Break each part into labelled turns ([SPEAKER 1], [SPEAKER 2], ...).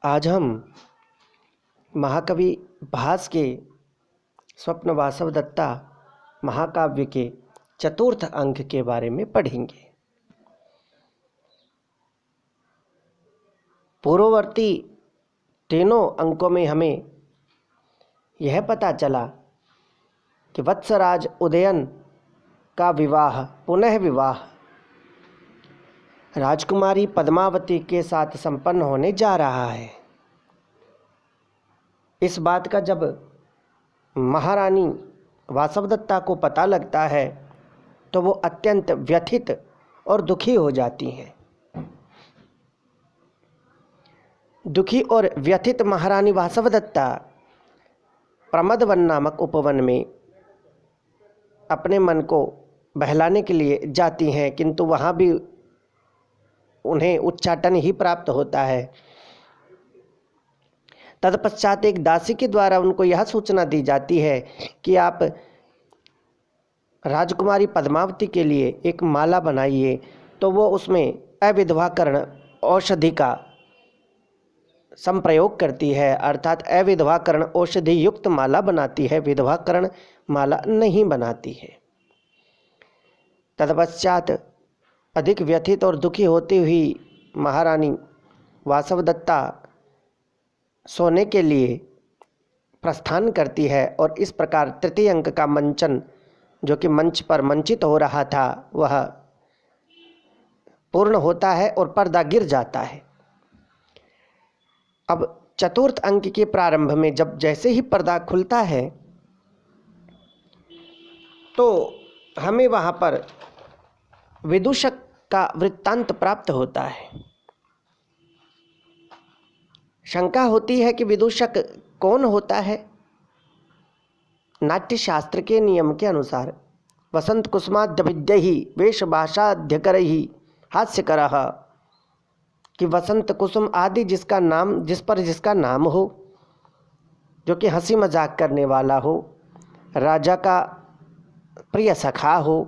[SPEAKER 1] आज हम महाकवि भास के स्वप्न वासवदत्ता महाकाव्य के चतुर्थ अंक के बारे में पढ़ेंगे। पूर्ववर्ती तीनों अंकों में हमें यह पता चला कि वत्सराज उदयन का विवाह पुनः विवाह राजकुमारी पद्मावती के साथ संपन्न होने जा रहा है। इस बात का जब महारानी वासवदत्ता को पता लगता है तो वो अत्यंत व्यथित और दुखी हो जाती हैं। दुखी और व्यथित महारानी वासवदत्ता प्रमदवन नामक उपवन में अपने मन को बहलाने के लिए जाती हैं, किंतु वहाँ भी उन्हें उच्चाटन ही प्राप्त होता है। तत्पश्चात एक दासी के द्वारा उनको यह सूचना दी जाती है कि आप राजकुमारी पद्मावती के लिए एक माला बनाइए। तो वो उसमें अविधवाकरण औषधि का संप्रयोग करती है, अर्थात अविधवाकरण औषधि युक्त माला बनाती है, विधवाकरण माला नहीं बनाती है। तत्पश्चात अधिक व्यथित और दुखी होती हुई महारानी वासवदत्ता सोने के लिए प्रस्थान करती है और इस प्रकार तृतीय अंक का मंचन जो कि मंच पर मंचित हो रहा था वह पूर्ण होता है और पर्दा गिर जाता है। अब चतुर्थ अंक के प्रारंभ में जब जैसे ही पर्दा खुलता है तो हमें वहाँ पर विदूषक का वृत्तांत प्राप्त होता है। शंका होती है कि विदूषक कौन होता है। नाट्य शास्त्र के नियम के अनुसार वसंत कुसुमाद्यविद्य ही वेशभाषाध्यकर ही हास्यकर, कि वसंत कुसुम आदि जिसका नाम हो, जो कि हंसी मजाक करने वाला हो, राजा का प्रिय सखा हो,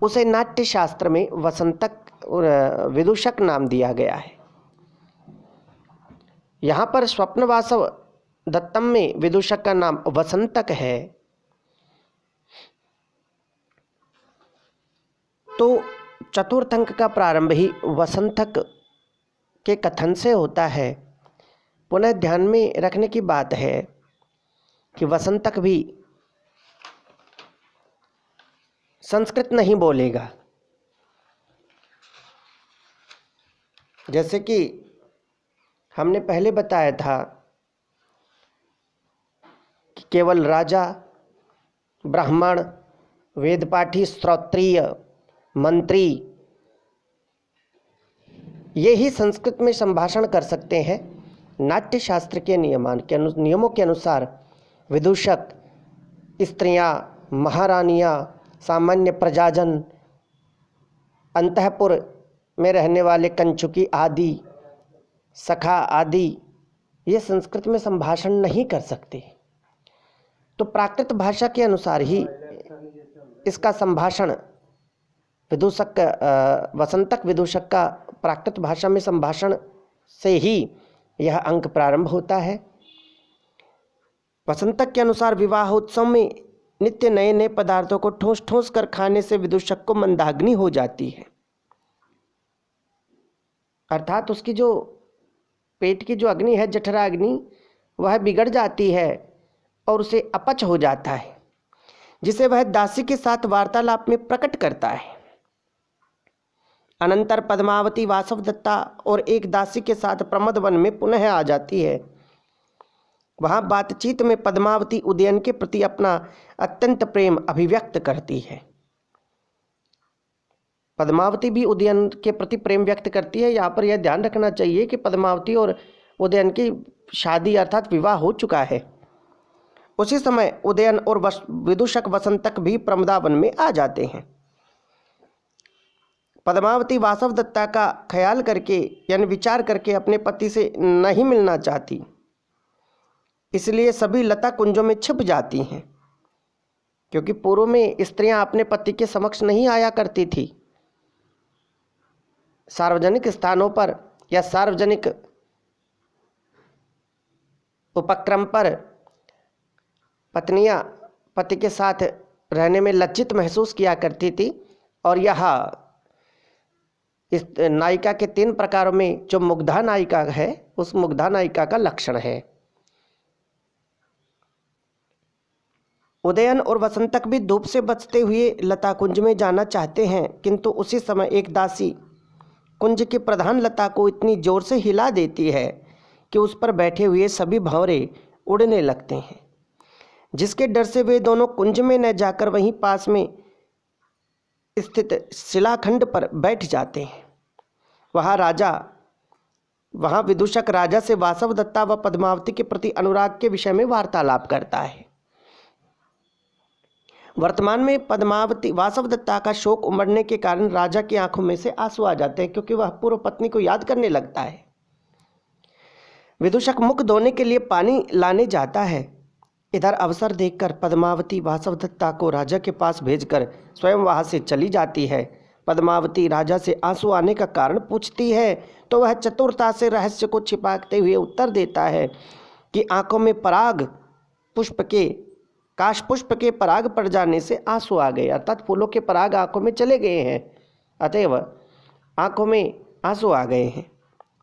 [SPEAKER 1] उसे नाट्य शास्त्र में वसंतक विदूषक नाम दिया गया है। यहाँ पर स्वप्नवासव दत्तम में विदूषक का नाम वसंतक है। तो चतुर्थ अंक का प्रारंभ ही वसंतक के कथन से होता है। पुनः ध्यान में रखने की बात है कि वसंतक भी संस्कृत नहीं बोलेगा। जैसे कि हमने पहले बताया था कि केवल राजा, ब्राह्मण, वेदपाठी, श्रोत्रिय, मंत्री ये ही संस्कृत में संभाषण कर सकते हैं। नाट्य शास्त्र के नियमों के अनुसार विदूषक स्त्रियां, महारानियां, सामान्य प्रजाजन, अंतःपुर में रहने वाले कंचुकी आदि, सखा आदि ये संस्कृत में संभाषण नहीं कर सकते। तो प्राकृत भाषा के अनुसार ही इसका संभाषण वसंतक विदूषक का प्राकृत भाषा में संभाषण से ही यह अंक प्रारंभ होता है। वसंतक के अनुसार विवाहोत्सव में नित्य नए नए पदार्थों को ठोस ठोस कर खाने से विदूषक को मंदाग्नि हो जाती है, अर्थात उसकी जो पेट की जो अग्नि है, जठराग्नि, वह बिगड़ जाती है और उसे अपच हो जाता है, जिसे वह दासी के साथ वार्तालाप में प्रकट करता है। अनंतर पद्मावती वासवदत्ता और एक दासी के साथ प्रमदवन में पुनः आ जाती है। वहाँ बातचीत में पद्मावती उदयन के प्रति अपना अत्यंत प्रेम अभिव्यक्त करती है। पद्मावती भी उदयन के प्रति प्रेम व्यक्त करती है। यहाँ पर यह ध्यान रखना चाहिए कि पद्मावती और उदयन की शादी अर्थात विवाह हो चुका है। उसी समय उदयन और विदूषक वसंतक भी प्रमदावन में आ जाते हैं। पद्मावती वासवदत्ता का ख्याल करके यानी विचार करके अपने पति से नहीं मिलना चाहती, इसलिए सभी लता कुंजों में छिप जाती हैं, क्योंकि पूर्व में स्त्रियां अपने पति के समक्ष नहीं आया करती थी। सार्वजनिक स्थानों पर या सार्वजनिक उपक्रम पर पत्नियां पति के साथ रहने में लज्जित महसूस किया करती थी। और यह इस नायिका के 3 प्रकारों में जो मुग्धा नायिका है, उस मुग्धा नायिका का लक्षण है। उदयन और वसंतक भी धूप से बचते हुए लता कुंज में जाना चाहते हैं, किंतु उसी समय एक दासी कुंज की प्रधान लता को इतनी जोर से हिला देती है कि उस पर बैठे हुए सभी भंवरे उड़ने लगते हैं, जिसके डर से वे दोनों कुंज में न जाकर वहीं पास में स्थित शिलाखंड पर बैठ जाते हैं। वहाँ विदूषक राजा से वासवदत्ता व पद्मावती के प्रति अनुराग के विषय में वार्तालाप करता है। वर्तमान में पद्मावती वासवदत्ता का शोक उमड़ने के कारण राजा की आंखों में से आंसू आ जाते हैं, क्योंकि वह पूर्व पत्नी को याद करने लगता है। विदूषक मुख धोने के लिए पानी लाने जाता है। इधर अवसर देखकर पद्मावती वासवदत्ता को राजा के पास भेजकर स्वयं वहां से चली जाती है। पद्मावती राजा से आंसू आने का कारण पूछती है तो वह चतुरता से रहस्य को छिपाते हुए उत्तर देता है कि आंखों में काश पुष्प के पराग पड़ जाने से आंसू आ गए, अर्थात फूलों के पराग आंखों में चले गए हैं, अतएव आंखों में आंसू आ गए हैं।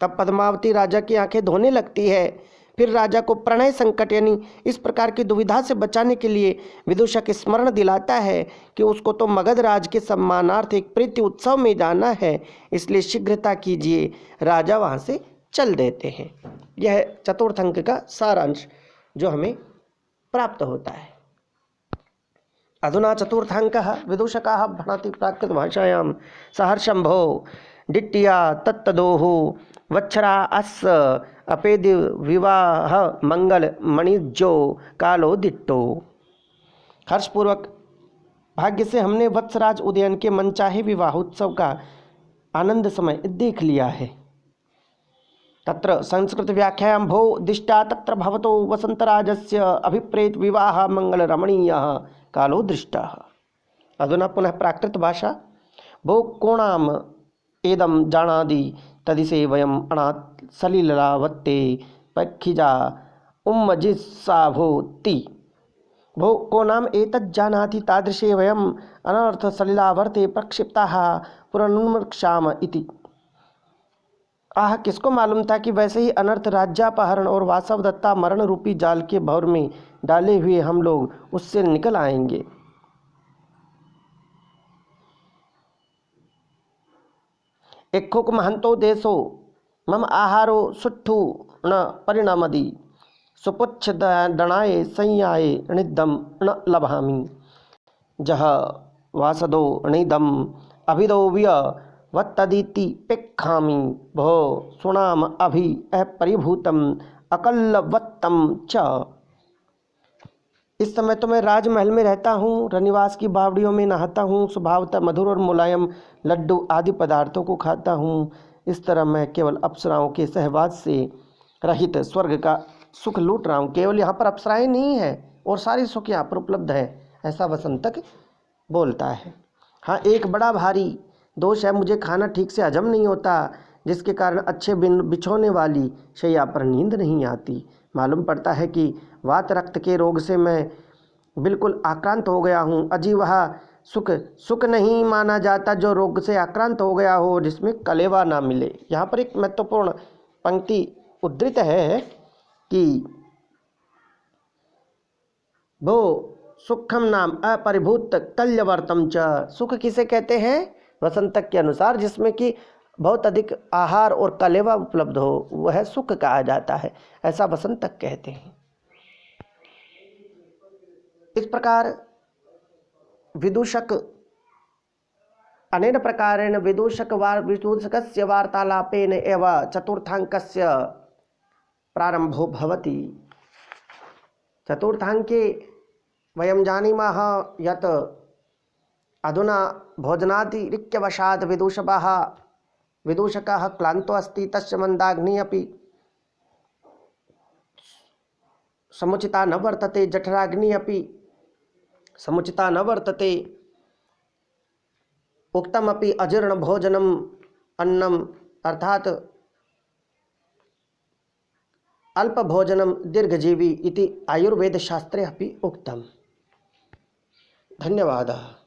[SPEAKER 1] तब पद्मावती राजा की आंखें धोने लगती है। फिर राजा को प्रणय संकट यानी इस प्रकार की दुविधा से बचाने के लिए विदूषक स्मरण दिलाता है कि उसको तो मगध राज के सम्मानार्थ एक प्रीति उत्सव में जाना है, इसलिए शीघ्रता कीजिए। राजा वहाँ से चल देते हैं। यह चतुर्थ अंक का सारांश जो हमें प्राप्त होता है। अधुना चतुर्थांकः विदूषकाः भणति प्राकृतभाषायां सहर्षं भो डिट्टिया तत्तदोः वत्सरा अस् अपेदि विवाह मंगल मणिज्यो कालो दिट्टो। हर्षपूर्वक भाग्य से हमने वत्सराज उदयन के मनचाहे विवाहोत्सव का आनंद समय देख लिया है। तत्र संस्कृत व्याख्यायां भो दिष्टा तत्र भवतो वसंतराजस्य अभिप्रेत विवाह मंगल रमणीयः कालो दृष्टः। अधुना पुनः प्राकृत भाषा। भो कोणाम एदम जानादि तदिसे वयम अनाथ सलिलावत्ते पक्षिजा उम्मजिस्साभोति। भो को नाम एतत् जानाति तादृशे वयम अनर्थ सलिलावर्ते प्रक्षिप्ताः पुनर्मृक्षाम इति। आह, किसको मालूम था कि वैसे ही अनर्थ राज्यापहरण और वासवदत्ता मरण रूपी जाल के भौर में डाले हुए हम लोग उससे निकल आएंगे। इक्खुक महंतो देशो मम आहारो सुट्ठु न परिणमदि सुपुच्छ दणाये संयाये निदम न लभामि जह वासदो निदम अभिदो व्य वत्तदिति पेक्षामि भो सुनाम अभि अपरिभूतम अकल्लवत्तम च। इस समय तो मैं राजमहल में रहता हूँ, रनिवास की बावड़ियों में नहाता हूँ, स्वभावतः मधुर और मुलायम लड्डू आदि पदार्थों को खाता हूँ। इस तरह मैं केवल अप्सराओं के सहवास से रहित स्वर्ग का सुख लूट रहा हूँ। केवल यहाँ पर अप्सराएं नहीं है और सारी सुख यहाँ पर उपलब्ध है, ऐसा वसंतक बोलता है। हाँ, एक बड़ा भारी दोष है, मुझे खाना ठीक से हजम नहीं होता, जिसके कारण अच्छे बिछोने वाली शैया पर नींद नहीं आती। मालूम पड़ता है कि वात रक्त के रोग से मैं बिल्कुल आक्रांत हो गया हूँ। अजी वह सुख नहीं माना जाता जो रोग से आक्रांत हो गया हो, जिसमें कलेवा ना मिले। यहाँ पर एक महत्वपूर्ण पंक्ति उद्धृत है कि भो सुखम नाम अपरिभूत कल्यवर्तम च। सुख किसे कहते हैं? वसंतक के अनुसार जिसमें कि बहुत अधिक आहार और कलेवा उपलब्ध हो, वह सुख कहा जाता है, ऐसा वसंतक कहते हैं। इस प्रकार विदूषक अनेन प्रकारेण विदूषकस्य वार्तालापेन एव चतुर्थांकस्य प्रारंभो भवति। चतुर्थांके वयं जानीमः यत् अधुना भोजनातिरिक्तवशात् विदूषकः क्लान्तो अस्ति, तस्य मंदाग्निः अपि समुचिता न वर्तते, जठराग्निः अपि समुचिता न वर्तते, उक्तमपि अजीर्ण भोजनम अन्नम, अर्थात अल्पभोजनं दीर्घजीवी इति आयुर्वेदशास्त्रे अपि उक्तम्। धन्यवादः।